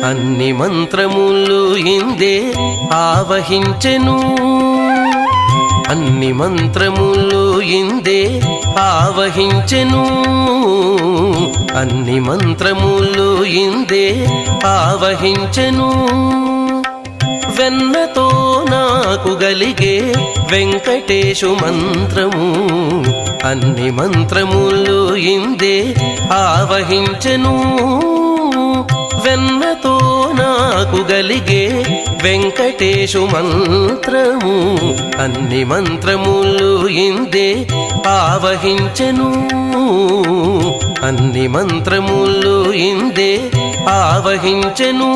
అన్ని మంత్రములు ఇందే ఆవహించెను అన్ని మంత్రములు ఇందే ఆవహించెను అన్ని మంత్రములు ఇందే ఆవహించెను వెన్నతో నాకు గలిగే వెంకటేశు మంత్రము అన్ని మంత్రములు ఇందే ఆవహించెను వెన్నతో నాకు గలిగే వెంకటేశు మంత్రము అన్ని మంత్రములు ఇందే ఆవహించెను అన్ని మంత్రములు ఇందే ఆవహించెను